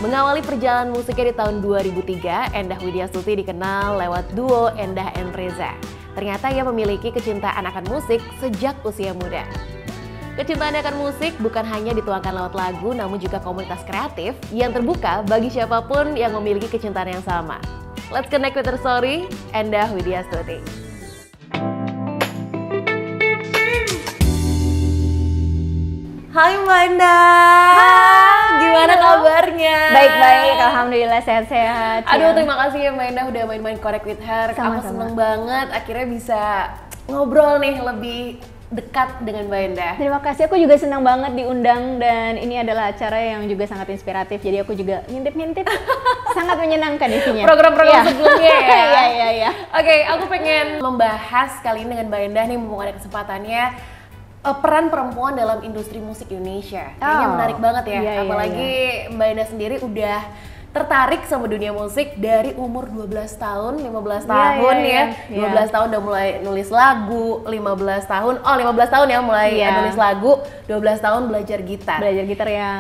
Mengawali perjalanan musiknya di tahun 2003, Endah Widyastuti dikenal lewat duo Endah and Reza. Ternyata ia memiliki kecintaan akan musik sejak usia muda. Kecintaan akan musik bukan hanya dituangkan lewat lagu, namun juga komunitas kreatif yang terbuka bagi siapapun yang memiliki kecintaan yang sama. Let's connect with her story, Endah Widyastuti. Hai Mbak Endah, gimana kabarnya? Baik-baik, alhamdulillah sehat-sehat. Aduh, terima kasih ya Mbak Endah udah main-main Connect with Her. Sama-sama. Aku seneng banget akhirnya bisa ngobrol nih lebih dekat dengan Mbak Endah. Terima kasih, aku juga senang banget diundang dan ini adalah acara yang juga sangat inspiratif. Jadi aku juga ngintip-ngintip, sangat menyenangkan isinya. Program-program sebelumnya ya. Iya. Oke, aku pengen membahas kali ini dengan Mbak Endah nih, mumpung ada kesempatannya. Peran perempuan dalam industri musik Indonesia kayaknya menarik banget ya. Iya. Apalagi Mbak Endah sendiri udah tertarik sama dunia musik dari umur 12 tahun, 15 tahun ya. 12 tahun udah mulai nulis lagu, 15 tahun ya mulai nulis lagu, 12 tahun belajar gitar. Belajar gitar ya.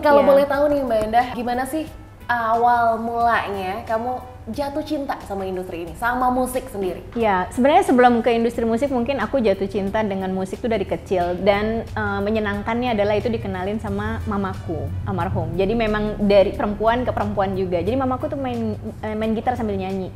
Kalau boleh tahu nih Mbak Endah, gimana sih awal mulanya kamu jatuh cinta sama industri ini, sama musik sendiri? Ya, sebenarnya sebelum ke industri musik mungkin aku jatuh cinta dengan musik tuh dari kecil dan menyenangkannya adalah itu dikenalin sama mamaku, almarhum. Jadi memang dari perempuan ke perempuan juga. Jadi mamaku tuh main gitar sambil nyanyi.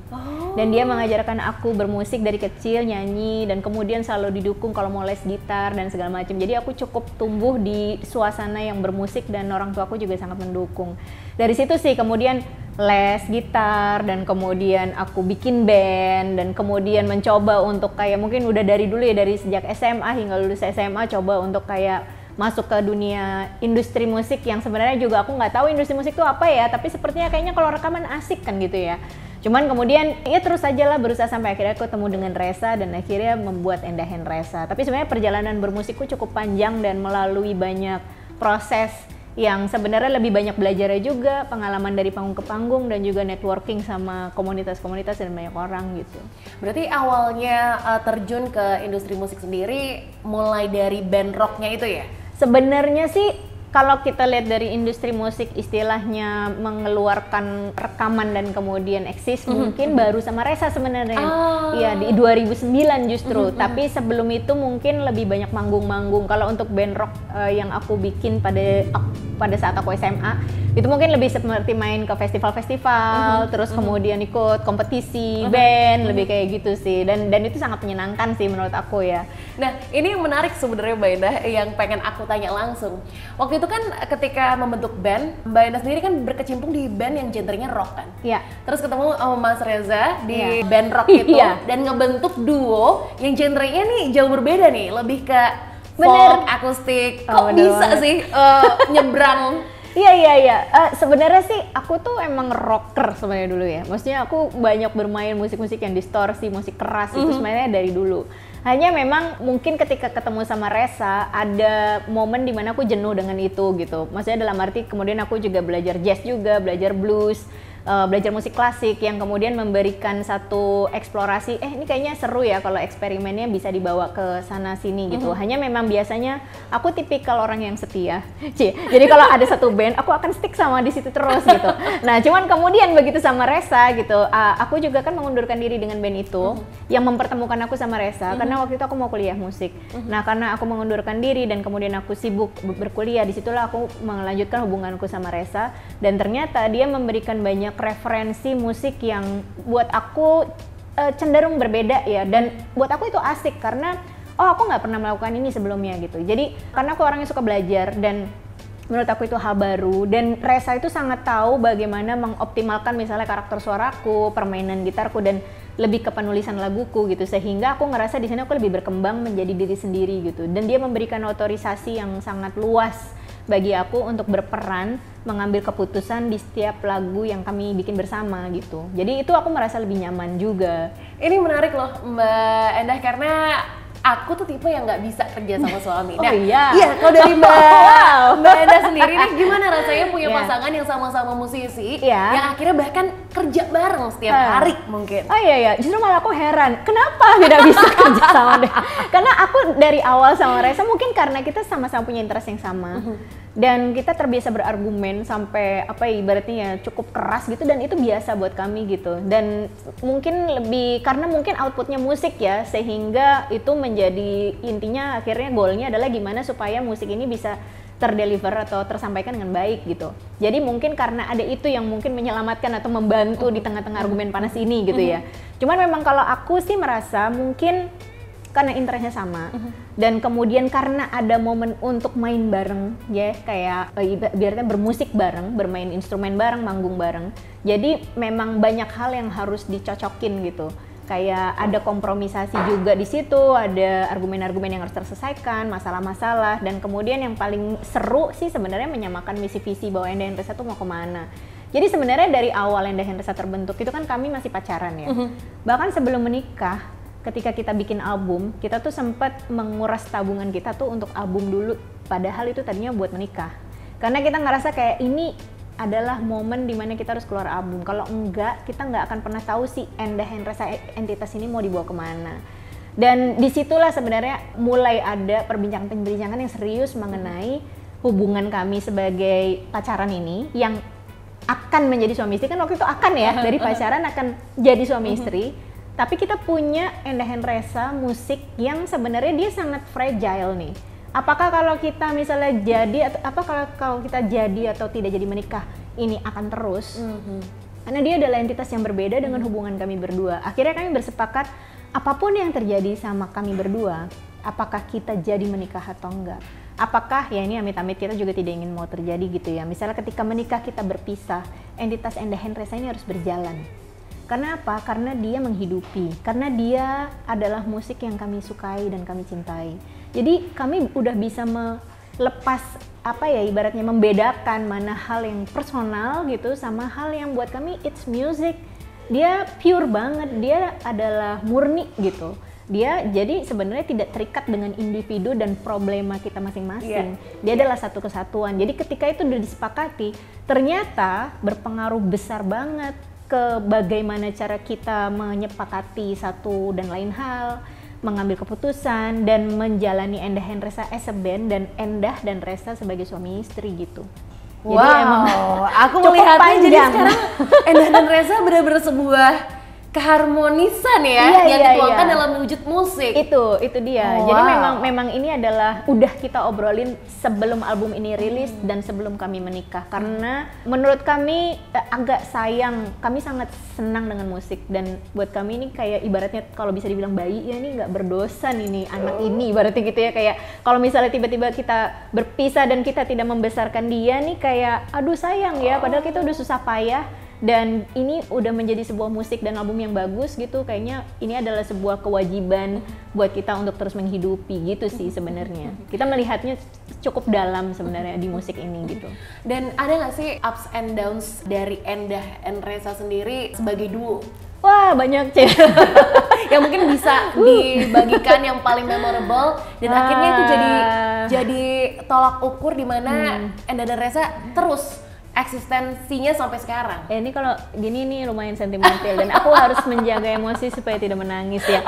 Dan dia mengajarkan aku bermusik dari kecil, nyanyi, dan kemudian selalu didukung kalau mau les gitar dan segala macam. Jadi aku cukup tumbuh di suasana yang bermusik dan orang tua aku juga sangat mendukung. Dari situ sih kemudian les gitar dan kemudian aku bikin band dan kemudian mencoba untuk kayak mungkin udah dari dulu ya, dari sejak SMA hingga lulus SMA coba untuk kayak masuk ke dunia industri musik yang sebenarnya juga aku nggak tahu industri musik itu apa ya, tapi sepertinya kayaknya kalau rekaman asik kan gitu ya. Cuman kemudian ya terus aja lah berusaha sampai akhirnya aku ketemu dengan Reza dan akhirnya membuat Endah and Reza. Tapi sebenarnya perjalanan bermusikku cukup panjang dan melalui banyak proses yang sebenarnya lebih banyak belajarnya juga, pengalaman dari panggung ke panggung dan juga networking sama komunitas-komunitas dan banyak orang gitu. Berarti awalnya terjun ke industri musik sendiri mulai dari band rocknya itu ya? Sebenarnya sih kalau kita lihat dari industri musik istilahnya mengeluarkan rekaman dan kemudian eksis mungkin baru sama Reza sebenarnya. Iya di 2009 justru. Tapi sebelum itu mungkin lebih banyak manggung-manggung. Kalau untuk band rock yang aku bikin pada saat aku SMA itu mungkin lebih seperti main ke festival-festival, terus kemudian ikut kompetisi band, lebih kayak gitu sih. Dan itu sangat menyenangkan sih menurut aku ya. Nah, ini yang menarik sebenarnya Mbak Endah yang pengen aku tanya langsung. Waktu itu kan ketika membentuk band, Mbak Endah sendiri kan berkecimpung di band yang genrenya rock kan? Iya. Terus ketemu sama Mas Reza di band rock itu dan ngebentuk duo yang genrenya nih jauh berbeda nih, lebih ke folk, akustik. Kok bisa sih nyebrang? Iya. Sebenarnya sih aku tuh emang rocker sebenarnya dulu ya. Maksudnya aku banyak bermain musik-musik yang distorsi, musik keras itu sebenarnya dari dulu. Hanya memang mungkin ketika ketemu sama Reza ada momen dimana aku jenuh dengan itu gitu. Maksudnya dalam arti kemudian aku juga belajar jazz juga, belajar blues, belajar musik klasik yang kemudian memberikan satu eksplorasi, ini kayaknya seru ya kalau eksperimennya bisa dibawa ke sana sini gitu. Hanya memang biasanya aku tipikal orang yang setia. Jadi kalau ada satu band aku akan stick sama di situ terus gitu. Nah, cuman kemudian begitu sama Reza gitu, aku juga kan mengundurkan diri dengan band itu yang mempertemukan aku sama Reza karena waktu itu aku mau kuliah musik. Nah, karena aku mengundurkan diri dan kemudian aku sibuk berkuliah, disitulah aku melanjutkan hubunganku sama Reza dan ternyata dia memberikan banyak referensi musik yang buat aku cenderung berbeda ya, dan buat aku itu asik karena aku nggak pernah melakukan ini sebelumnya gitu. Jadi karena aku orangnya suka belajar dan menurut aku itu hal baru, dan Reza itu sangat tahu bagaimana mengoptimalkan misalnya karakter suaraku, permainan gitarku dan lebih ke penulisan laguku gitu, sehingga aku ngerasa di sini aku lebih berkembang menjadi diri sendiri gitu. Dan dia memberikan otorisasi yang sangat luas bagi aku untuk berperan mengambil keputusan di setiap lagu yang kami bikin bersama gitu. Jadi itu aku merasa lebih nyaman juga. Ini menarik loh Mbak Endah karena aku tuh tipe yang nggak bisa kerja sama suami. Nah, iya, kalau dari Mbak Endah sendiri nih gimana rasanya punya pasangan yang sama-sama musisi, yang akhirnya bahkan kerja bareng setiap hari mungkin? Oh iya, justru malah aku heran, kenapa tidak bisa kerja sama deh? Karena aku dari awal sama Reza mungkin karena kita sama-sama punya interest yang sama. dan kita terbiasa berargumen sampai apa ya, ibaratnya ya cukup keras gitu, dan itu biasa buat kami gitu. Dan mungkin lebih karena mungkin outputnya musik ya, sehingga itu menjadi intinya akhirnya goalnya adalah gimana supaya musik ini bisa terdeliver atau tersampaikan dengan baik gitu. Jadi mungkin karena ada itu yang mungkin menyelamatkan atau membantu di tengah-tengah argumen panas ini gitu ya. Cuman memang kalau aku sih merasa mungkin karena interestnya sama, dan kemudian karena ada momen untuk main bareng ya, kayak ibaratnya bermusik bareng, bermain instrumen bareng, manggung bareng. Jadi memang banyak hal yang harus dicocokin gitu. Kayak ada kompromisasi juga di situ, ada argumen-argumen yang harus terselesaikan, masalah-masalah, dan kemudian yang paling seru sih sebenarnya menyamakan misi-visi bahwa Endah Henresa tuh mau kemana. Jadi sebenarnya dari awal Endah Henresa terbentuk itu kan kami masih pacaran ya. Bahkan sebelum menikah, ketika kita bikin album, kita tuh sempat menguras tabungan kita tuh untuk album dulu, padahal itu tadinya buat menikah. Karena kita ngerasa kayak ini adalah momen dimana kita harus keluar album. Kalau enggak, kita nggak akan pernah tahu si Endah Henresa entitas ini mau dibawa kemana. Dan disitulah sebenarnya mulai ada perbincangan-perbincangan yang serius mengenai hubungan kami sebagai pacaran ini, yang akan menjadi suami istri. Kan waktu itu akan ya, dari pacaran akan jadi suami istri. Tapi kita punya Endah Henresa musik yang sebenarnya dia sangat fragile nih. Apakah kalau kita misalnya jadi, kalau kita jadi atau tidak jadi menikah, ini akan terus? Karena dia adalah entitas yang berbeda dengan hubungan kami berdua. Akhirnya kami bersepakat, apapun yang terjadi sama kami berdua, apakah kita jadi menikah atau enggak? Apakah, ya ini amit-amit kita juga tidak ingin mau terjadi gitu ya. Misalnya ketika menikah kita berpisah, entitas Endah Henresa ini harus berjalan. Karena apa? Karena dia menghidupi, karena dia adalah musik yang kami sukai dan kami cintai. Jadi kami udah bisa melepas apa ya, ibaratnya membedakan mana hal yang personal gitu sama hal yang buat kami it's music. Dia pure banget, dia adalah murni gitu. Dia jadi sebenarnya tidak terikat dengan individu dan problema kita masing-masing. Dia adalah satu kesatuan. Jadi ketika itu udah disepakati, ternyata berpengaruh besar banget ke bagaimana cara kita menyepakati satu dan lain hal, mengambil keputusan, dan menjalani Endah Henresa as a band, dan Endah dan Resa sebagai suami istri gitu. Wow, jadi emang aku melihatnya panjang. Jadi sekarang Endah dan Resa benar-benar sebuah keharmonisan ya, yang dituangkan dalam wujud musik. Itu dia. Jadi memang ini adalah udah kita obrolin sebelum album ini rilis dan sebelum kami menikah. Karena menurut kami agak sayang, kami sangat senang dengan musik, dan buat kami ini kayak ibaratnya kalau bisa dibilang bayi ya, ini nggak berdosa nih anak ini, ibaratnya gitu ya. Kayak kalau misalnya tiba-tiba kita berpisah dan kita tidak membesarkan dia nih, kayak aduh sayang ya, padahal kita udah susah payah. Dan ini udah menjadi sebuah musik dan album yang bagus gitu, kayaknya ini adalah sebuah kewajiban buat kita untuk terus menghidupi gitu sih sebenarnya. Kita melihatnya cukup dalam sebenarnya di musik ini gitu. Dan ada nggak sih ups and downs dari Endah and Resa sendiri sebagai duo? Wah banyak sih. Yang mungkin bisa dibagikan yang paling memorable, dan akhirnya itu jadi tolak ukur di mana Endah dan Resa terus eksistensinya sampai sekarang. Ya ini kalau gini nih lumayan sentimental, dan aku harus menjaga emosi supaya tidak menangis ya.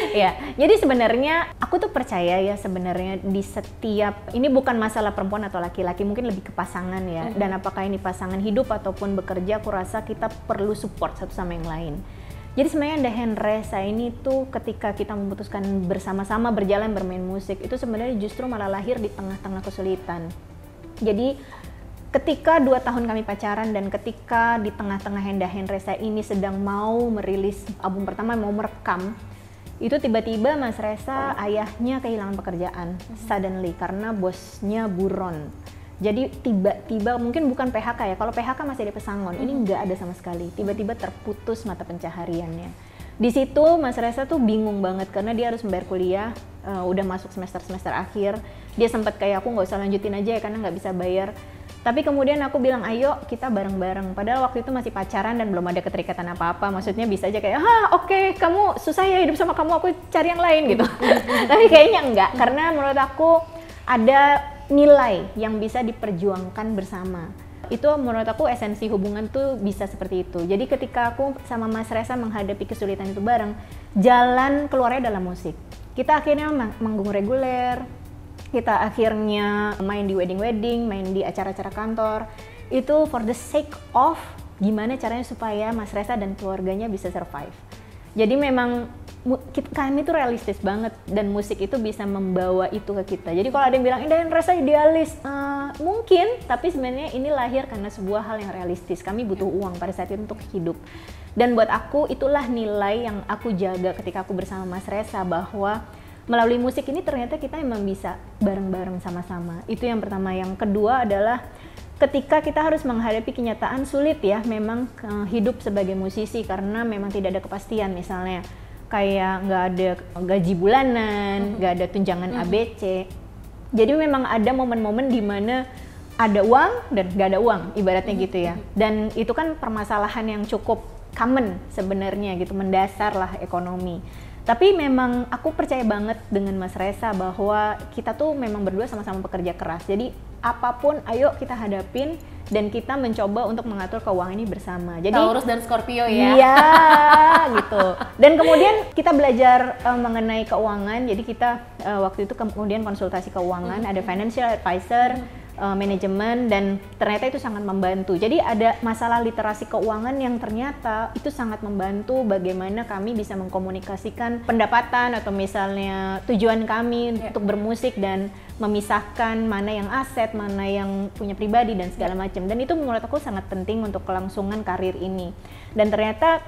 Ya, jadi sebenarnya aku tuh percaya ya, sebenarnya di setiap, ini bukan masalah perempuan atau laki-laki, mungkin lebih ke pasangan ya. Dan apakah ini pasangan hidup ataupun bekerja, aku rasa kita perlu support satu sama yang lain. Jadi sebenarnya Endah Henresa ini tuh ketika kita memutuskan bersama-sama berjalan bermain musik, itu sebenarnya justru malah lahir di tengah-tengah kesulitan. Jadi ketika 2 tahun kami pacaran, dan ketika di tengah-tengah Endah Henresa ini sedang mau merilis album pertama, mau merekam, itu tiba-tiba Mas Resa ayahnya kehilangan pekerjaan suddenly karena bosnya buron. Jadi tiba-tiba, mungkin bukan PHK ya, kalau PHK masih ada pesangon, ini nggak ada sama sekali, tiba-tiba terputus mata pencahariannya. Di situ Mas Resa tuh bingung banget karena dia harus membayar kuliah, udah masuk semester akhir. Dia sempat kayak, aku nggak usah lanjutin aja ya karena nggak bisa bayar. Tapi kemudian aku bilang, ayo kita bareng-bareng. Padahal waktu itu masih pacaran dan belum ada keterikatan apa-apa. Maksudnya bisa aja kayak, oke, kamu susah ya hidup sama kamu, aku cari yang lain gitu. Tapi kayaknya enggak, karena menurut aku ada nilai yang bisa diperjuangkan bersama. Itu menurut aku esensi hubungan tuh bisa seperti itu. Jadi ketika aku sama Mas Resa menghadapi kesulitan itu bareng, jalan keluarnya dalam musik. Kita akhirnya manggung reguler, kita akhirnya main di wedding-wedding, main di acara-acara kantor, itu for the sake of gimana caranya supaya Mas Reza dan keluarganya bisa survive. Jadi memang kami tuh realistis banget dan musik itu bisa membawa itu ke kita. Jadi kalau ada yang bilang, Indah Reza idealis, mungkin, tapi sebenarnya ini lahir karena sebuah hal yang realistis. Kami butuh uang pada saat itu untuk hidup. Dan buat aku itulah nilai yang aku jaga ketika aku bersama Mas Reza, bahwa melalui musik ini ternyata kita memang bisa bareng-bareng sama-sama. Itu yang pertama. Yang kedua adalah ketika kita harus menghadapi kenyataan sulit ya, memang hidup sebagai musisi karena memang tidak ada kepastian, misalnya kayak nggak ada gaji bulanan, nggak ada tunjangan ABC. Jadi memang ada momen-momen di mana ada uang dan nggak ada uang, ibaratnya gitu ya. Dan itu kan permasalahan yang cukup common sebenarnya gitu, mendasar lah ekonomi. Tapi memang aku percaya banget dengan Mas Reza bahwa kita tuh memang berdua sama-sama bekerja keras. Jadi apapun ayo kita hadapin dan kita mencoba untuk mengatur keuangan ini bersama. Jadi Taurus dan Scorpio ya. Iya, gitu. Dan kemudian kita belajar mengenai keuangan. Jadi kita waktu itu kemudian konsultasi keuangan, ada financial advisor, manajemen, dan ternyata itu sangat membantu. Jadi ada masalah literasi keuangan yang ternyata itu sangat membantu bagaimana kami bisa mengkomunikasikan pendapatan atau misalnya tujuan kami untuk bermusik dan memisahkan mana yang aset, mana yang punya pribadi dan segala macam. Dan itu menurut aku sangat penting untuk kelangsungan karir ini. Dan ternyata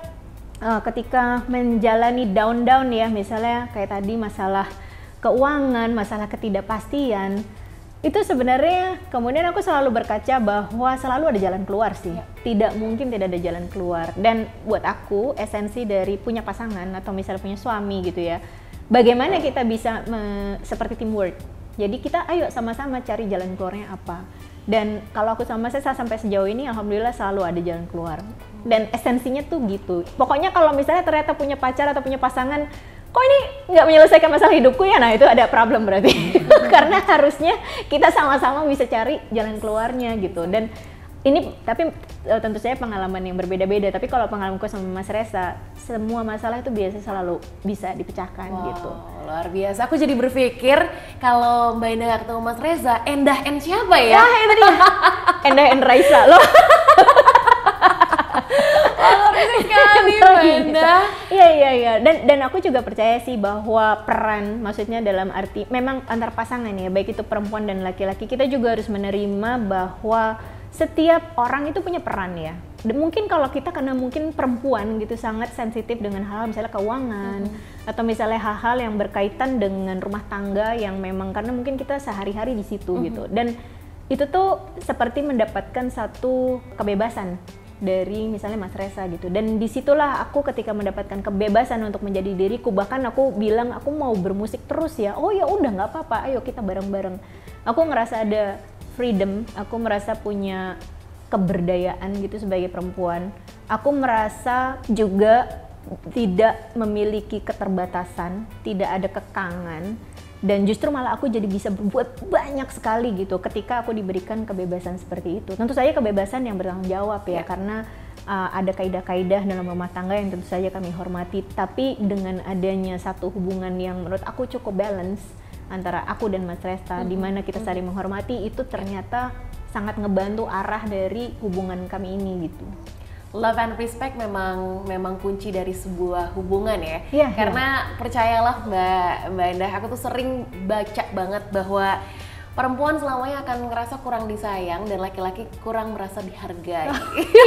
ketika menjalani down ya, misalnya kayak tadi masalah keuangan, masalah ketidakpastian, itu sebenarnya kemudian aku selalu berkaca bahwa selalu ada jalan keluar sih. Tidak mungkin tidak ada jalan keluar. Dan buat aku esensi dari punya pasangan atau misalnya punya suami gitu ya, bagaimana kita bisa seperti teamwork. Jadi kita ayo sama-sama cari jalan keluarnya apa. Dan kalau aku sama saya sampai sejauh ini alhamdulillah selalu ada jalan keluar. Dan esensinya tuh gitu. Pokoknya kalau misalnya ternyata punya pacar atau punya pasangan, kok ini nggak menyelesaikan masalah hidupku ya, nah itu ada problem berarti. Karena harusnya kita sama-sama bisa cari jalan keluarnya gitu. Dan ini tapi tentu saja pengalaman yang berbeda-beda, tapi kalau pengalamanku sama Mas Reza, semua masalah itu biasa selalu bisa dipecahkan gitu. Luar biasa, aku jadi berpikir kalau Mbak Indah gak ketemu Mas Reza, Endah N siapa ya? Nah itu dia, Endah N Raisa loh. Sekali Mbak Indah. Iya. Dan aku juga percaya sih bahwa peran, maksudnya dalam arti memang antar pasangan ya, baik itu perempuan dan laki-laki, kita juga harus menerima bahwa setiap orang itu punya peran ya. Dan mungkin kalau kita karena mungkin perempuan gitu sangat sensitif dengan hal misalnya keuangan atau misalnya hal-hal yang berkaitan dengan rumah tangga yang memang karena mungkin kita sehari-hari di situ gitu. Dan itu tuh seperti mendapatkan satu kebebasan dari misalnya Mas Reza gitu. Dan disitulah aku ketika mendapatkan kebebasan untuk menjadi diriku, bahkan aku bilang aku mau bermusik terus ya. Oh ya udah nggak apa-apa, ayo kita bareng-bareng. Aku ngerasa ada freedom, aku merasa punya keberdayaan gitu sebagai perempuan. Aku merasa juga tidak memiliki keterbatasan, tidak ada kekangan, dan justru malah aku jadi bisa berbuat banyak sekali gitu ketika aku diberikan kebebasan seperti itu. Tentu saja kebebasan yang bertanggung jawab ya, karena ada kaidah-kaidah dalam rumah tangga yang tentu saja kami hormati, tapi dengan adanya satu hubungan yang menurut aku cukup balance antara aku dan Mas Reza, di mana kita saling menghormati, itu ternyata sangat ngebantu arah dari hubungan kami ini gitu. Love and respect memang kunci dari sebuah hubungan ya. Karena percayalah Mbak Indah, aku tuh sering baca banget bahwa perempuan selamanya akan ngerasa kurang disayang dan laki-laki kurang merasa dihargai.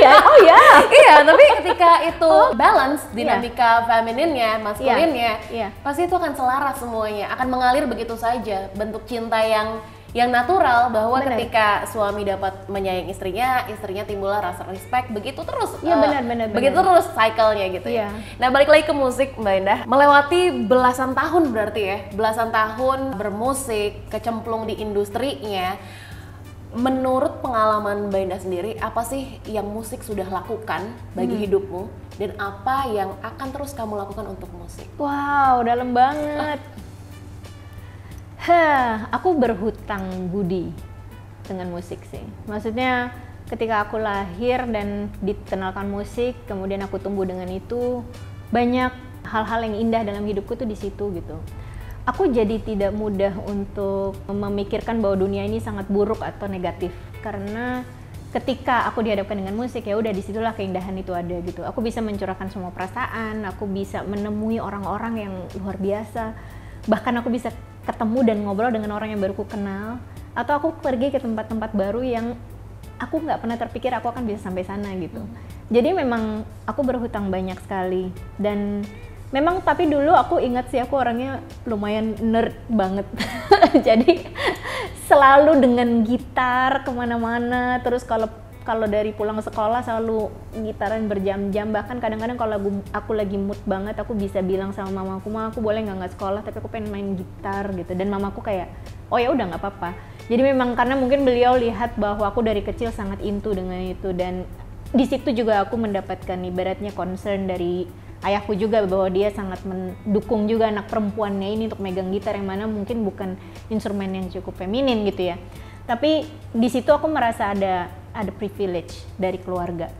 Iya, tapi ketika itu balance dinamika femininnya, maskulinnya, pasti itu akan selaras semuanya, akan mengalir begitu saja, bentuk cinta yang natural, bahwa ketika suami dapat menyayangi istrinya timbullah rasa respect, begitu terus. Begitu terus cycle-nya gitu ya. Nah, balik lagi ke musik Mbak Indah, melewati belasan tahun berarti ya, belasan tahun bermusik, kecemplung di industrinya. Menurut pengalaman Mbak Indah sendiri, apa sih yang musik sudah lakukan bagi hidupmu dan apa yang akan terus kamu lakukan untuk musik? Wow, dalam banget. Aku berhutang budi dengan musik sih. Maksudnya ketika aku lahir dan dikenalkan musik, kemudian aku tumbuh dengan itu, banyak hal-hal yang indah dalam hidupku tuh di situ gitu. aku jadi tidak mudah untuk memikirkan bahwa dunia ini sangat buruk atau negatif, karena ketika aku dihadapkan dengan musik, ya udah disitulah keindahan itu ada gitu. Aku bisa mencurahkan semua perasaan, aku bisa menemui orang-orang yang luar biasa, bahkan aku bisa ketemu dan ngobrol dengan orang yang baru aku kenal, atau aku pergi ke tempat-tempat baru yang aku nggak pernah terpikir aku akan bisa sampai sana gitu. Jadi memang aku berhutang banyak sekali, dan memang tapi dulu aku ingat sih aku orangnya lumayan nerd banget. Jadi selalu dengan gitar kemana-mana, terus kalau dari pulang sekolah selalu gitaran berjam-jam. Bahkan kadang-kadang kalau aku lagi mood banget, aku bisa bilang sama mamaku, "Ma, aku boleh nggak sekolah, tapi aku pengen main gitar," gitu. Dan mamaku kayak, "Oh ya udah, nggak apa-apa." Jadi memang karena mungkin beliau lihat bahwa aku dari kecil sangat into dengan itu, dan di situ juga aku mendapatkan ibaratnya concern dari ayahku juga, bahwa dia sangat mendukung juga anak perempuannya ini untuk megang gitar, yang mana mungkin bukan instrumen yang cukup feminin gitu ya. Tapi di situ aku merasa ada privilege dari keluarga,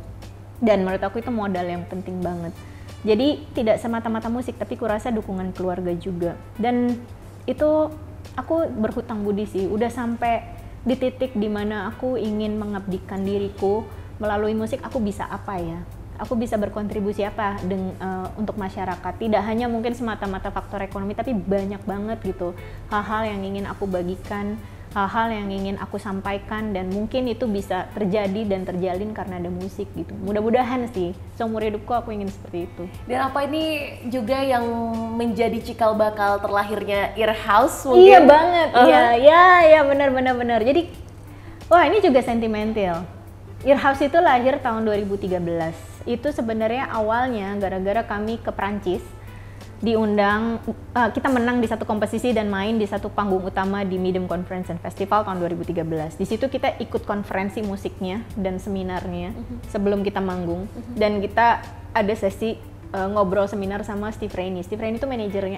dan menurut aku itu modal yang penting banget. Jadi tidak semata-mata musik, tapi kurasa dukungan keluarga juga. Dan itu aku berhutang budi sih, udah sampai di titik dimana aku ingin mengabdikan diriku melalui musik. Aku bisa apa ya? Aku bisa berkontribusi apa untuk masyarakat? Tidak hanya mungkin semata-mata faktor ekonomi, tapi banyak banget gitu hal-hal yang ingin aku bagikan, hal-hal yang ingin aku sampaikan, dan mungkin itu bisa terjadi dan terjalin karena ada musik gitu. Mudah-mudahan sih seumur hidupku aku ingin seperti itu. Dan apa ini juga yang menjadi cikal bakal terlahirnya Earhouse mungkin? Iya banget, iya benar. Jadi wah, ini juga sentimental. Earhouse itu lahir tahun 2013. Itu sebenarnya awalnya gara-gara kami ke Prancis, diundang, kita menang di satu kompetisi dan main di satu panggung utama di Midem Conference and Festival tahun 2013. Di situ kita ikut konferensi musiknya dan seminarnya sebelum kita manggung, dan kita ada sesi ngobrol seminar sama Steve Rainey. Steve Rainey itu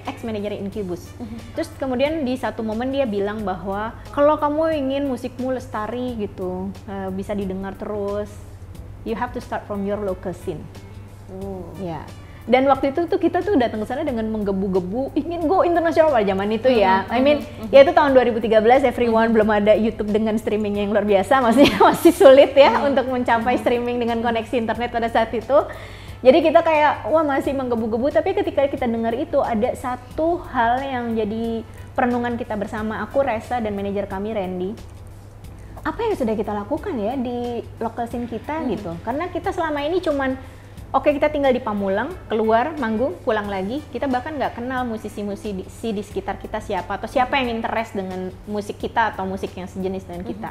ex-manajernya Incubus. Terus kemudian di satu momen dia bilang bahwa kalau kamu ingin musikmu lestari gitu, bisa didengar terus, you have to start from your local scene. Ya. Dan waktu itu tuh kita tuh datang ke sana dengan menggebu-gebu ingin go internasional pada zaman itu ya. I mean, ya itu tahun 2013, everyone belum ada YouTube dengan streaming yang luar biasa, maksudnya masih sulit ya untuk mencapai streaming dengan koneksi internet pada saat itu. Jadi kita kayak wah masih menggebu-gebu, tapi ketika kita dengar itu ada satu hal yang jadi perenungan kita bersama, aku, Resa, dan manajer kami Randy. Apa yang sudah kita lakukan ya di local scene kita gitu? Karena kita selama ini cuman oke, kita tinggal di Pamulang, keluar, manggung, pulang lagi. Kita bahkan nggak kenal musisi-musisi di sekitar kita siapa, atau siapa yang interest dengan musik kita atau musik yang sejenis dengan kita.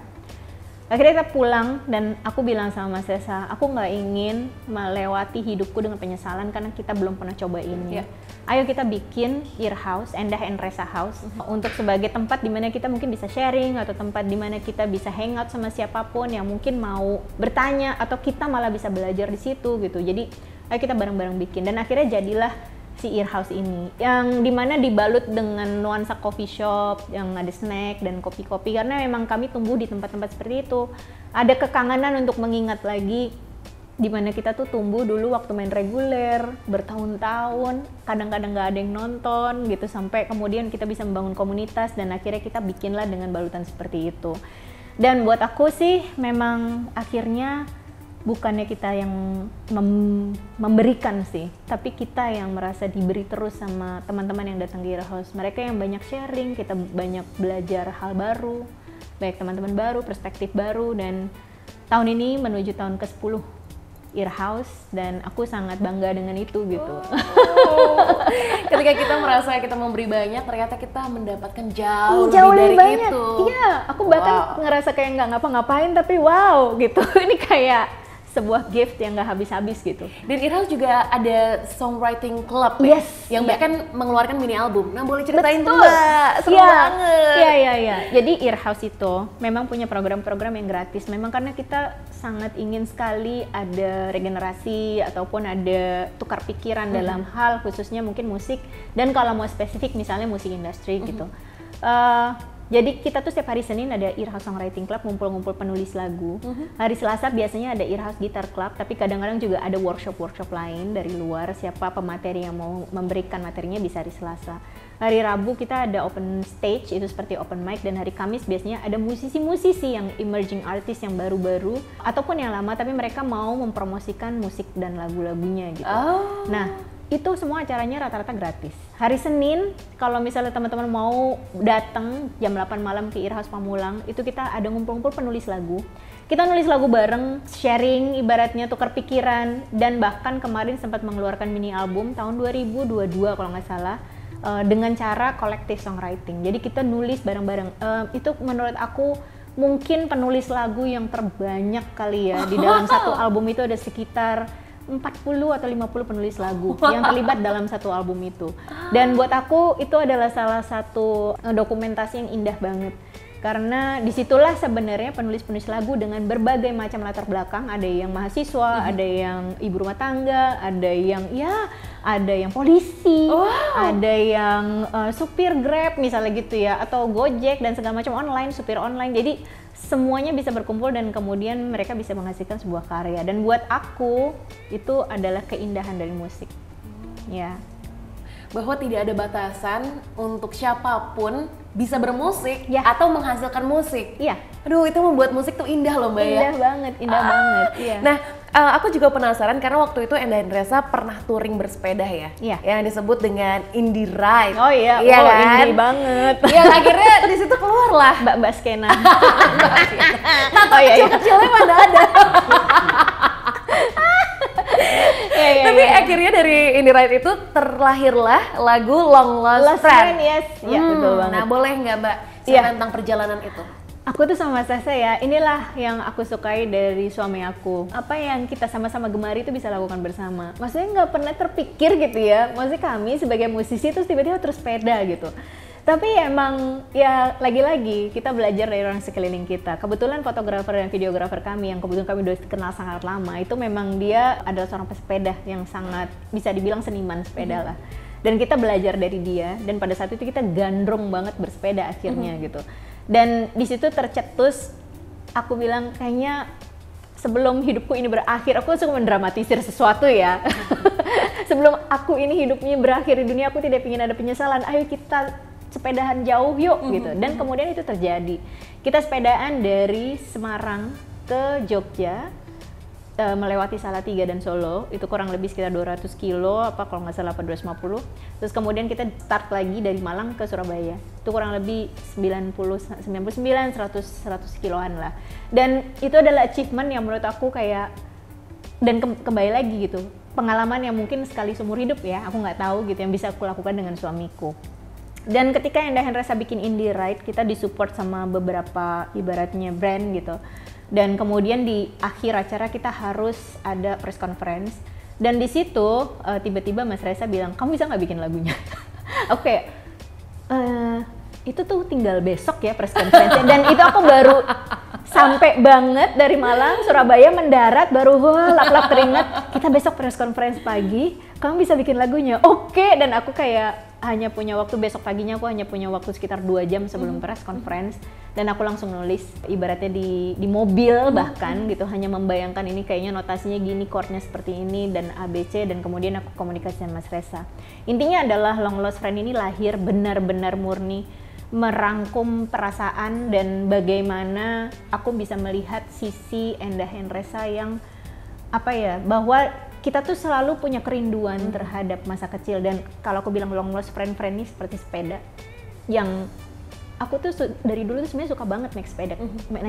Akhirnya kita pulang, dan aku bilang sama Mas Resa, aku nggak ingin melewati hidupku dengan penyesalan karena kita belum pernah coba ini. Ayo kita bikin Earhouse, Endah and Resa House, untuk sebagai tempat di mana kita mungkin bisa sharing, atau tempat di mana kita bisa hangout sama siapapun yang mungkin mau bertanya, atau kita malah bisa belajar di situ gitu. Jadi ayo kita bareng-bareng bikin, dan akhirnya jadilah si Earhouse ini, yang dimana dibalut dengan nuansa coffee shop, yang ada snack dan kopi-kopi, karena memang kami tumbuh di tempat-tempat seperti itu. Ada kekangenan untuk mengingat lagi dimana kita tuh tumbuh dulu waktu main reguler bertahun-tahun, kadang-kadang nggak ada yang nonton gitu, sampai kemudian kita bisa membangun komunitas, dan akhirnya kita bikinlah dengan balutan seperti itu. Dan buat aku sih memang akhirnya bukannya kita yang memberikan sih, tapi kita yang merasa diberi terus sama teman-teman yang datang di Earhouse. Mereka yang banyak sharing, kita banyak belajar hal baru, banyak teman-teman baru, perspektif baru, dan tahun ini menuju tahun ke-10 Earhouse, dan aku sangat bangga dengan itu gitu. Ketika kita merasa kita memberi banyak, ternyata kita mendapatkan jauh lebih lebih dari banyak. itu. Iya, aku bahkan ngerasa kayak nggak ngapa-ngapain, tapi wow gitu. Ini kayak sebuah gift yang nggak habis-habis gitu. Dan Earhouse juga ada songwriting club ya, yang bahkan mengeluarkan mini album. Nah, boleh ceritain tuh Mbak, seru banget. Iya. Jadi Earhouse itu memang punya program-program yang gratis. Memang karena kita sangat ingin sekali ada regenerasi ataupun ada tukar pikiran dalam hal khususnya mungkin musik, dan kalau mau spesifik misalnya musik industri gitu. Jadi kita tuh setiap hari Senin ada Earhouse Songwriting Club, ngumpul-ngumpul penulis lagu. Hari Selasa biasanya ada Earhouse Guitar Club, tapi kadang-kadang juga ada workshop lain dari luar. Siapa pemateri yang mau memberikan materinya bisa hari Selasa. Hari Rabu kita ada open stage, itu seperti open mic, dan hari Kamis biasanya ada musisi-musisi yang emerging artist yang baru-baru ataupun yang lama, tapi mereka mau mempromosikan musik dan lagu-lagunya gitu. Nah, itu semua acaranya rata-rata gratis. Hari Senin, kalau misalnya teman-teman mau datang jam 8 malam ke Earhouse Pamulang, itu kita ada ngumpul-ngumpul penulis lagu. Kita nulis lagu bareng, sharing, ibaratnya tukar pikiran, dan bahkan kemarin sempat mengeluarkan mini album tahun 2022 kalau nggak salah, dengan cara collective songwriting. Jadi kita nulis bareng-bareng. Itu menurut aku mungkin penulis lagu yang terbanyak kali ya. Di dalam satu album itu ada sekitar 40 atau 50 penulis lagu yang terlibat dalam satu album itu. Dan buat aku itu adalah salah satu dokumentasi yang indah banget. Karena disitulah sebenarnya penulis-penulis lagu dengan berbagai macam latar belakang, ada yang mahasiswa, ada yang ibu rumah tangga, ada yang polisi, ada yang supir Grab misalnya gitu ya, atau Gojek dan segala macam online, supir online. Jadi semuanya bisa berkumpul dan kemudian mereka bisa menghasilkan sebuah karya. Dan buat aku itu adalah keindahan dari musik. Ya. Bahwa tidak ada batasan untuk siapapun bisa bermusik atau menghasilkan musik. Iya. Aduh, itu membuat musik tuh indah loh Mbak ya. Indah banget. Iya. Nah, aku juga penasaran karena waktu itu Endah Endreza pernah touring bersepeda ya. Iya. Yang disebut dengan Indie Ride. Oh iya, kan? indie banget. Yang akhirnya di situ keluar lah Mbak Skena. Tato kecil-kecilnya pada ada. Tapi akhirnya dari Indie Ride itu terlahirlah lagu Long Lost Friend. Yes, ya betul banget. Nah, boleh nggak Mbak cerita tentang perjalanan itu? Aku tuh sama Sasa ya, inilah yang aku sukai dari suami aku. Apa yang kita sama-sama gemari itu bisa lakukan bersama. Maksudnya nggak pernah terpikir gitu ya, maksudnya kami sebagai musisi terus tiba-tiba terus sepeda gitu. Tapi emang ya lagi-lagi kita belajar dari orang sekeliling kita. Kebetulan fotografer dan videografer kami yang kebetulan kami udah kenal sangat lama, itu memang dia adalah seorang pesepeda yang sangat bisa dibilang seniman sepeda lah. Dan kita belajar dari dia, dan pada saat itu kita gandrung banget bersepeda akhirnya gitu. Dan di situ tercetus, aku bilang kayaknya sebelum hidupku ini berakhir, aku suka mendramatisir sesuatu ya. Sebelum aku ini hidupnya berakhir di dunia, aku tidak ingin ada penyesalan. Ayo kita sepedahan jauh yuk gitu. Dan kemudian itu terjadi. Kita sepedaan dari Semarang ke Jogja, melewati Salatiga dan Solo, itu kurang lebih sekitar 200 kilo, apa kalau nggak salah 250. Terus kemudian kita start lagi dari Malang ke Surabaya, itu kurang lebih 100 kiloan lah. Dan itu adalah achievement yang menurut aku kayak, dan kembali lagi gitu, pengalaman yang mungkin sekali seumur hidup ya, aku nggak tahu gitu, yang bisa aku lakukan dengan suamiku. Dan ketika Endah Endreza bikin Indie Ride, kita disupport sama beberapa ibaratnya brand gitu. Dan kemudian di akhir acara kita harus ada press conference. Dan di situ tiba-tiba Mas Reza bilang, kamu bisa nggak bikin lagunya? Oke, itu tuh tinggal besok ya press conference. Dan itu aku baru sampai banget dari Malang, Surabaya mendarat, baru lap-lap keringat. Kita besok press conference pagi, kamu bisa bikin lagunya? Oke, dan aku kayak hanya punya waktu besok paginya, aku hanya punya waktu sekitar 2 jam sebelum press conference, dan aku langsung nulis ibaratnya di mobil bahkan gitu, hanya membayangkan ini kayaknya notasinya gini, chordnya seperti ini dan ABC, dan kemudian aku komunikasi dengan Mas Reza. Intinya adalah Long Lost Friend ini lahir benar-benar murni merangkum perasaan dan bagaimana aku bisa melihat sisi Endah Endreza yang apa ya, bahwa kita tuh selalu punya kerinduan terhadap masa kecil. Dan kalau aku bilang Long Lost Friend ini seperti sepeda yang aku tuh dari dulu tuh sebenarnya suka banget naik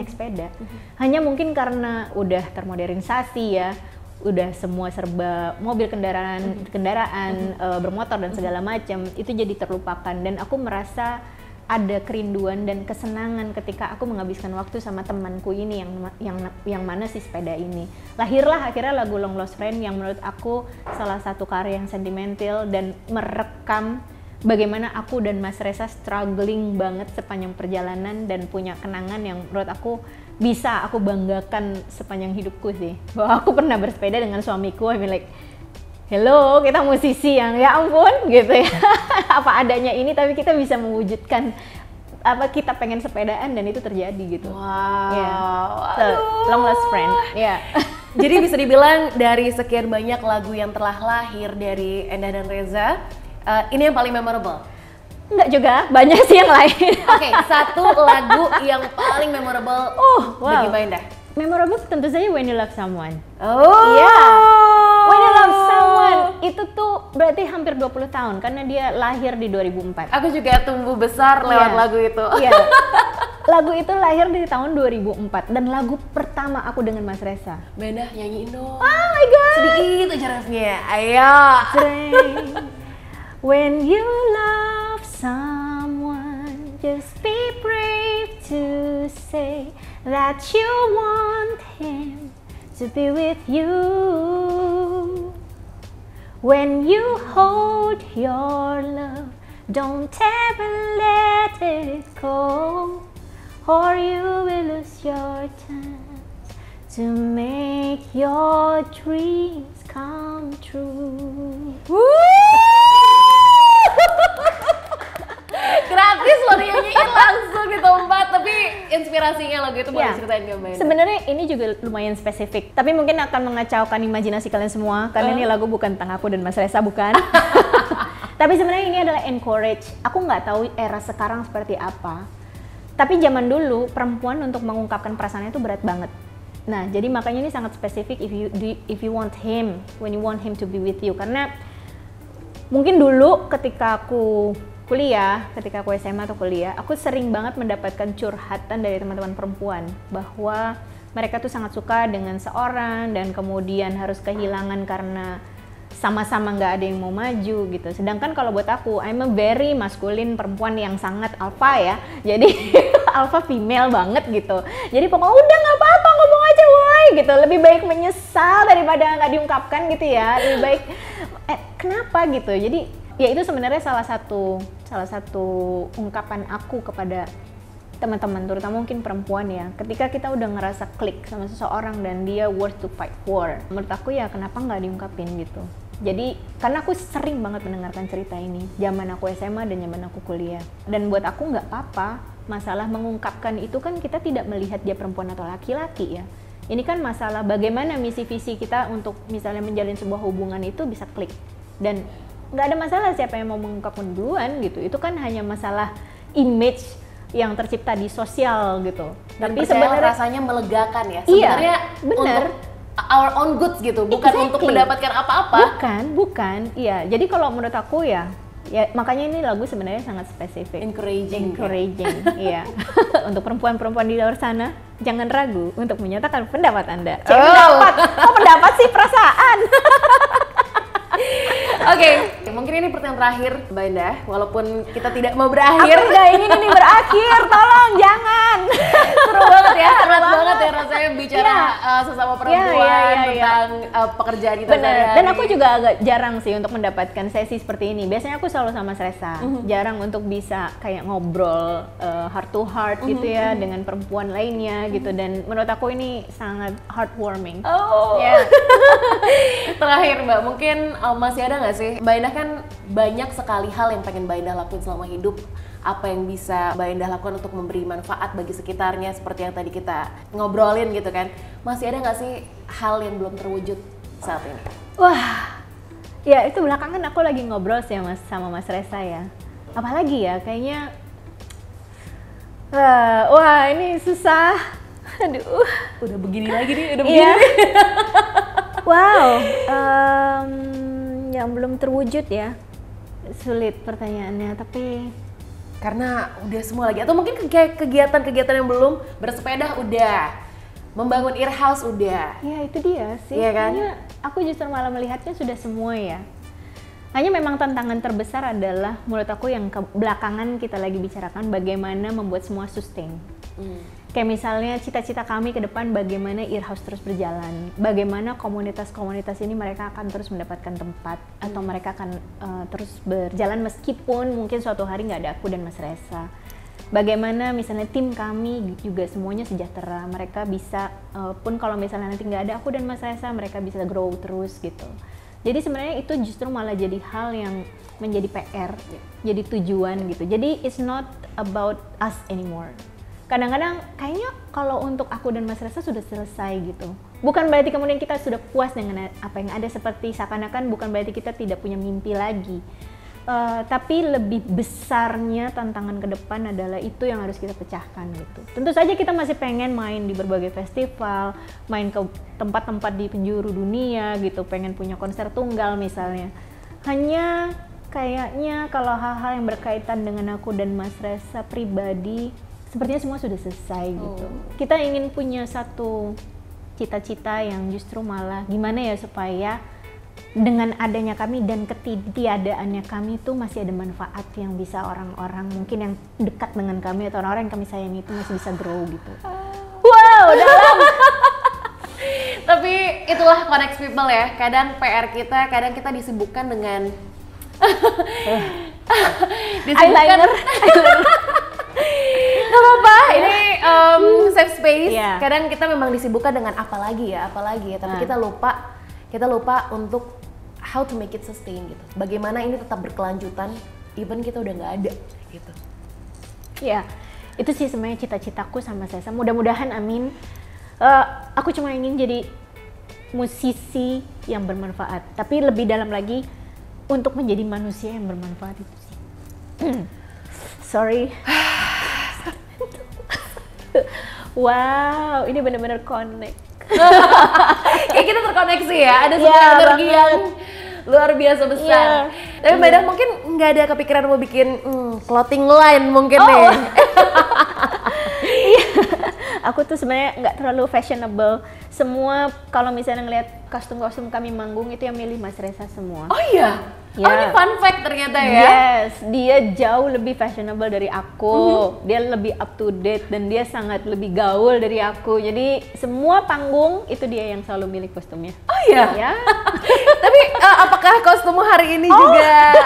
sepeda. Hanya mungkin karena udah termodernisasi ya, udah semua serba mobil, kendaraan bermotor dan segala macam, itu jadi terlupakan. Dan aku merasa ada kerinduan dan kesenangan ketika aku menghabiskan waktu sama temanku ini yang mana si sepeda ini. Lahirlah akhirnya lagu Long Lost Friend yang menurut aku salah satu karya yang sentimental dan merekam bagaimana aku dan Mas Reza struggling banget sepanjang perjalanan dan punya kenangan yang menurut aku bisa aku banggakan sepanjang hidupku sih. Bahwa aku pernah bersepeda dengan suamiku, I mean like, hello, kita musisi yang ya ampun gitu ya, apa adanya ini, tapi kita bisa mewujudkan kita pengen sepedaan dan itu terjadi gitu. Wow. Yeah. So, long lost friend. Ya. Yeah. Jadi bisa dibilang dari sekian banyak lagu yang telah lahir dari Endah dan Reza, ini yang paling memorable. Enggak juga, banyak sih yang lain. Oke, satu lagu yang paling memorable bagi Mbak Endah. Memorable tentu saja When You Love Someone. Oh. Iya. Yeah. When You Love Someone itu tuh berarti hampir 20 tahun karena dia lahir di 2004. Aku juga tumbuh besar lewat lagu itu. Iya. Lagu itu lahir di tahun 2004 dan lagu pertama aku dengan Mas Reza. Mbak Endah nyanyiin dong. Oh my god. Sedikit aja refnya. Ayo. When you love someone, just be brave to say that you want him to be with you. When you hold your love, don't ever let it go, or you will lose your chance to make your dreams come true. Gratis loh nyanyiin langsung di tempat, tapi inspirasinya lagu itu boleh ceritain ke Mbak Endah? Sebenarnya ini juga lumayan spesifik, tapi mungkin akan mengacaukan imajinasi kalian semua karena ini lagu bukan tentang aku dan Mas Reza, bukan. Tapi sebenarnya ini adalah encourage. Aku nggak tahu era sekarang seperti apa, tapi zaman dulu perempuan untuk mengungkapkan perasaannya itu berat banget. Nah, jadi makanya ini sangat spesifik if you want him, when you want him to be with you. Karena mungkin dulu ketika aku kuliah, ketika aku SMA atau kuliah, aku sering banget mendapatkan curhatan dari teman-teman perempuan bahwa mereka tuh sangat suka dengan seorang dan kemudian harus kehilangan karena sama-sama nggak ada yang mau maju gitu. Sedangkan kalau buat aku, I'm a very maskulin perempuan yang sangat alpha ya. Jadi alpha female banget gitu. Jadi pokoknya udah nggak apa-apa, ngomong aja woy gitu. Lebih baik menyesal daripada nggak diungkapkan gitu ya. Lebih baik kenapa gitu. Jadi ya itu sebenarnya salah satu ungkapan aku kepada teman-teman, terutama mungkin perempuan ya. Ketika kita udah ngerasa klik sama seseorang dan dia worth to fight for, menurut aku ya kenapa nggak diungkapin gitu. Jadi karena aku sering banget mendengarkan cerita ini zaman aku SMA dan zaman aku kuliah. Dan buat aku nggak apa-apa, masalah mengungkapkan itu kan kita tidak melihat dia perempuan atau laki-laki ya. Ini kan masalah bagaimana misi visi kita untuk misalnya menjalin sebuah hubungan itu bisa klik. Dan nggak ada masalah siapa yang mau mengungkapkan duluan gitu. Itu kan hanya masalah image yang tercipta di sosial gitu. Dan tapi sebenarnya rasanya melegakan ya. Sebenarnya benar. Untuk our own goods gitu, bukan untuk mendapatkan apa-apa. Bukan. Iya. Jadi kalau menurut aku ya makanya ini lagu sebenarnya sangat spesifik. Encouraging. Iya. Untuk perempuan-perempuan di luar sana, jangan ragu untuk menyatakan pendapat Anda. Pendapat sih perasaan. Oke, mungkin ini pertanyaan terakhir Mbak Endah, walaupun kita tidak mau berakhir. Aku tidak ingin ini berakhir, tolong jangan. Seru banget ya, hangat banget ya rasanya bicara sesama perempuan tentang pekerjaan kita sehari-hari. Dan aku juga agak jarang sih untuk mendapatkan sesi seperti ini. Biasanya aku selalu sama Reza, jarang untuk bisa kayak ngobrol heart to heart gitu ya dengan perempuan lainnya gitu. Dan menurut aku ini sangat heartwarming. Terakhir Mbak, mungkin masih ada nggak sih? Mbak Endah kan banyak sekali hal yang pengen Mbak Endah lakuin selama hidup. Apa yang bisa Mbak Endah lakukan untuk memberi manfaat bagi sekitarnya seperti yang tadi kita ngobrolin gitu kan. Masih ada nggak sih hal yang belum terwujud saat ini? Wah, ya itu belakangan aku lagi ngobrol sih sama Mas Reza ya. Apalagi ya, kayaknya wah ini susah. Aduh, udah begini lagi nih, udah begini. Wow, yang belum terwujud ya, sulit pertanyaannya, tapi karena udah semua lagi, atau mungkin kegiatan-kegiatan yang belum, bersepeda udah, membangun earhouse udah. Ya itu dia sih, iya kan? Aku justru malah melihatnya sudah semua ya. Hanya memang tantangan terbesar adalah menurut aku yang belakangan kita lagi bicarakan bagaimana membuat semua sustain. Kayak misalnya cita-cita kami ke depan bagaimana earhouse terus berjalan, bagaimana komunitas-komunitas ini mereka akan terus mendapatkan tempat atau mereka akan terus berjalan meskipun mungkin suatu hari nggak ada aku dan Mas Reza. Bagaimana misalnya tim kami juga semuanya sejahtera, mereka bisa pun kalau misalnya nanti nggak ada aku dan Mas Reza, mereka bisa grow terus gitu. Jadi sebenarnya itu justru malah jadi hal yang menjadi PR, jadi tujuan gitu. Jadi it's not about us anymore. Kadang-kadang kayaknya kalau untuk aku dan Mas Reza sudah selesai gitu. Bukan berarti kemudian kita sudah puas dengan apa yang ada, seperti seakan-akan bukan berarti kita tidak punya mimpi lagi. Tapi lebih besarnya tantangan ke depan adalah itu yang harus kita pecahkan gitu. Tentu saja kita masih pengen main di berbagai festival, main ke tempat-tempat di penjuru dunia gitu, pengen punya konser tunggal misalnya. Hanya kayaknya kalau hal-hal yang berkaitan dengan aku dan Mas Reza pribadi, sepertinya semua sudah selesai gitu. Kita ingin punya satu cita-cita yang justru malah gimana ya supaya dengan adanya kami dan ketiadaannya kami itu masih ada manfaat yang bisa orang-orang mungkin yang dekat dengan kami atau orang-orang yang kami sayangi itu masih bisa grow gitu. Wow, dalam. Tapi itulah connect people ya. Kadang PR kita, kadang kita disibukkan dengan eyeliner. Gak apa-apa, ini safe space. Yeah. Kadang kita memang disibukkan dengan apalagi ya. Tapi kita lupa untuk how to make it sustain gitu. Bagaimana ini tetap berkelanjutan, even kita udah nggak ada gitu. Ya, itu sih sebenarnya cita-citaku sama Sesa. Mudah-mudahan, amin. Aku cuma ingin jadi musisi yang bermanfaat. Tapi lebih dalam lagi untuk menjadi manusia yang bermanfaat itu sih. Sorry. Wow, ini benar-benar connect. Kayak kita terkoneksi ya, ada sebuah energi yang luar biasa besar. Tapi Mbak Endah mungkin nggak ada kepikiran mau bikin clothing line mungkin nih. Aku tuh sebenarnya nggak terlalu fashionable. Semua kalau misalnya ngeliat kostum-kostum kami manggung itu yang milih Mas Reza semua. Oh iya? Oh ini fun fact ternyata ya? Yes, dia jauh lebih fashionable dari aku. Dia lebih up to date dan dia sangat lebih gaul dari aku. Jadi semua panggung itu dia yang selalu milih kostumnya. Oh iya? Ya. Tapi apakah kostum hari ini juga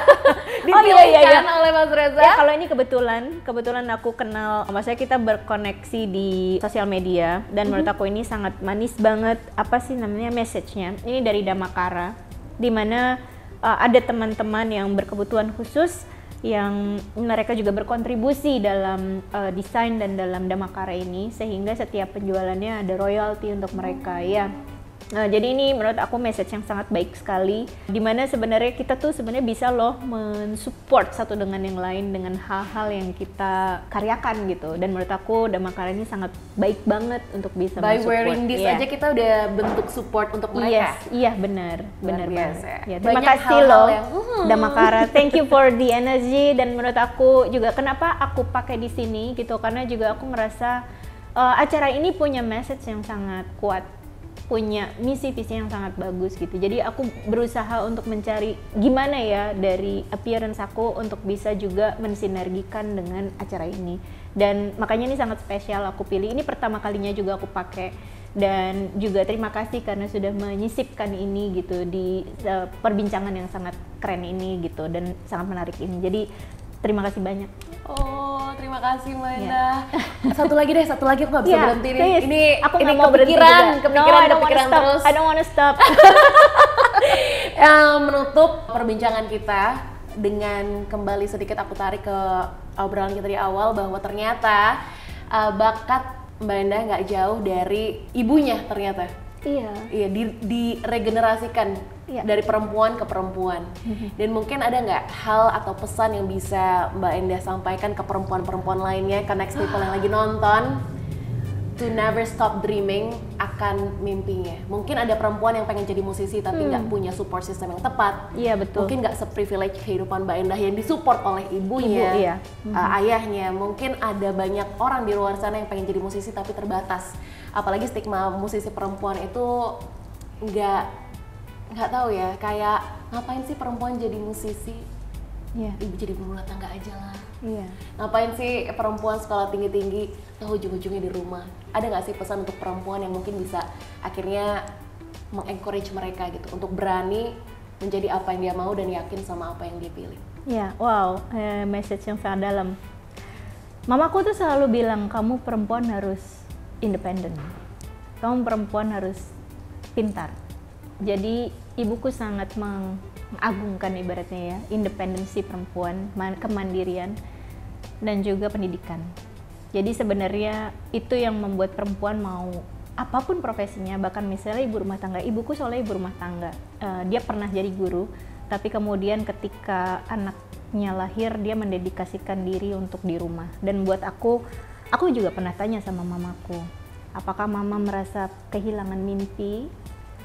dipilihkan oleh Mas Reza? Ya kalau ini kebetulan aku kenal, maksudnya kita berkoneksi di sosial media dan menurut aku ini sangat manis banget. Apa sih namanya message-nya? Ini dari Damakara, di mana ada teman-teman yang berkebutuhan khusus yang mereka juga berkontribusi dalam desain dan dalam Damakara ini, sehingga setiap penjualannya ada royalti untuk mereka ya. Jadi ini menurut aku message yang sangat baik sekali, dimana sebenarnya kita tuh sebenarnya bisa loh mensupport satu dengan yang lain dengan hal-hal yang kita karyakan gitu. Dan menurut aku Damakara ini sangat baik banget untuk bisa by mensupport. Wearing this aja kita udah bentuk support untuk mereka. Iya benar banget. Ya, terima banyak kasih loh yang, Damakara, thank you for the energy. Dan menurut aku juga kenapa aku pakai di sini gitu, karena juga aku ngerasa acara ini punya message yang sangat kuat, punya misi visi yang sangat bagus gitu. Jadi aku berusaha untuk mencari gimana ya dari appearance aku untuk bisa juga mensinergikan dengan acara ini. Dan makanya ini sangat spesial aku pilih. Ini pertama kalinya juga aku pakai. Dan juga terima kasih karena sudah menyisipkan ini gitu di perbincangan yang sangat keren ini gitu dan sangat menarik ini. Jadi terima kasih banyak. Oh, terima kasih Mbak Endah. Satu lagi aku nggak bisa berhenti nih. Please. Ini aku ini mau kepikiran terus. I don't wanna stop. Menutup perbincangan kita dengan kembali sedikit aku tarik ke obrolan kita di awal bahwa ternyata bakat Mbak Endah nggak jauh dari ibunya ternyata. Iya, diregenerasikan dari perempuan ke perempuan. Dan mungkin ada nggak hal atau pesan yang bisa Mbak Endah sampaikan ke perempuan-perempuan lainnya, ke next people yang lagi nonton, to never stop dreaming akan mimpinya. Mungkin ada perempuan yang pengen jadi musisi tapi nggak punya support system yang tepat. Iya betul. Mungkin nggak se-privilege kehidupan Mbak Endah yang disupport oleh ibunya, ayahnya. Mungkin ada banyak orang di luar sana yang pengen jadi musisi tapi terbatas. Apalagi stigma musisi perempuan itu nggak tahu ya, kayak ngapain sih perempuan jadi musisi? Ibu jadi ibu rumah tangga aja lah. Ngapain sih perempuan sekolah tinggi-tinggi, tahu ujung-ujungnya di rumah? Ada nggak sih pesan untuk perempuan yang mungkin bisa akhirnya mengencourage mereka gitu untuk berani menjadi apa yang dia mau dan yakin sama apa yang dia pilih? Wow, message yang sangat dalam. Mamaku tuh selalu bilang, kamu perempuan harus independen, kamu perempuan harus pintar. Jadi ibuku sangat mengagungkan ibaratnya ya independensi perempuan, kemandirian dan juga pendidikan. Jadi sebenarnya itu yang membuat perempuan mau apapun profesinya, bahkan misalnya ibu rumah tangga. Ibuku soalnya ibu rumah tangga, dia pernah jadi guru, tapi kemudian ketika anaknya lahir dia mendedikasikan diri untuk di rumah. Dan buat aku juga pernah tanya sama mamaku, apakah mama merasa kehilangan mimpi?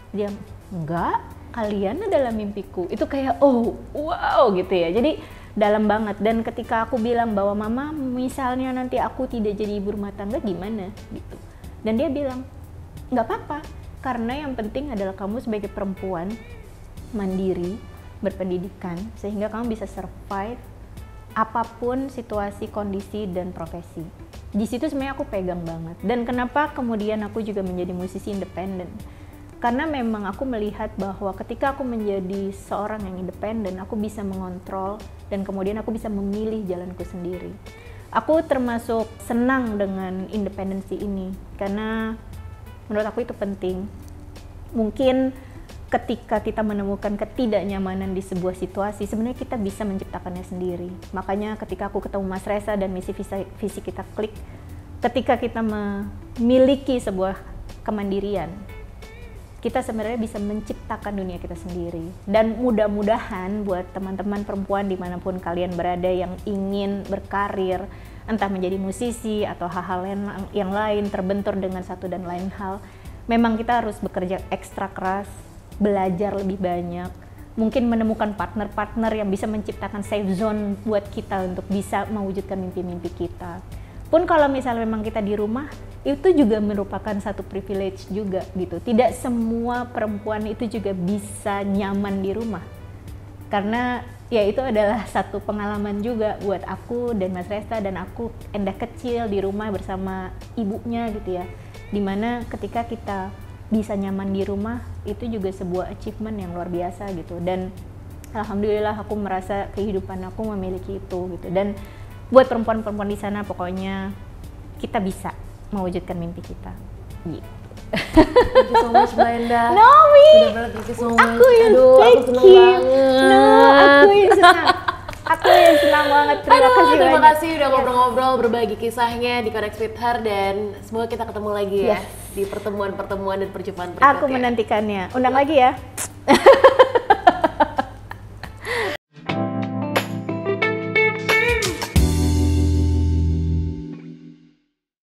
Dia, enggak, kalian adalah mimpiku. Itu kayak oh wow gitu ya, jadi dalam banget. Dan ketika aku bilang bahwa mama misalnya nanti aku tidak jadi ibu rumah tangga gimana gitu, dan dia bilang nggak apa-apa, karena yang penting adalah kamu sebagai perempuan mandiri, berpendidikan, sehingga kamu bisa survive apapun situasi, kondisi, dan profesi. Di situ sebenarnya aku pegang banget. Dan kenapa kemudian aku juga menjadi musisi independen? Karena memang aku melihat bahwa ketika aku menjadi seorang yang independen, aku bisa mengontrol dan kemudian aku bisa memilih jalanku sendiri. Aku termasuk senang dengan independensi ini karena menurut aku itu penting. Mungkin ketika kita menemukan ketidaknyamanan di sebuah situasi, sebenarnya kita bisa menciptakannya sendiri. Makanya ketika aku ketemu Mas Reza dan visi kita klik, ketika kita memiliki sebuah kemandirian, kita sebenarnya bisa menciptakan dunia kita sendiri. Dan mudah-mudahan buat teman-teman perempuan dimanapun kalian berada yang ingin berkarir, entah menjadi musisi atau hal-hal yang lain, terbentur dengan satu dan lain hal, memang kita harus bekerja ekstra keras, belajar lebih banyak, mungkin menemukan partner-partner yang bisa menciptakan safe zone buat kita untuk bisa mewujudkan mimpi-mimpi kita. Pun kalau misalnya memang kita di rumah, itu juga merupakan satu privilege juga gitu. Tidak semua perempuan itu juga bisa nyaman di rumah. Karena ya itu adalah satu pengalaman juga buat aku dan Mas Reza dan aku, Endah kecil di rumah bersama ibunya gitu ya. Dimana ketika kita bisa nyaman di rumah, itu juga sebuah achievement yang luar biasa gitu. Dan alhamdulillah aku merasa kehidupan aku memiliki itu gitu. Dan buat perempuan-perempuan di sana, pokoknya kita bisa mewujudkan mimpi kita. Gitu. Thank you so much Mbak Endah. Nomi, thank you so much. aku yang Aduh, aku seneng banget. No, aku yang senang. Aku yang senang banget. Terima kasih udah ngobrol-ngobrol, berbagi kisahnya di Connect with Her, dan semoga kita ketemu lagi ya di pertemuan-pertemuan dan perjumpaan berikutnya. Aku menantikannya. Undang lagi ya.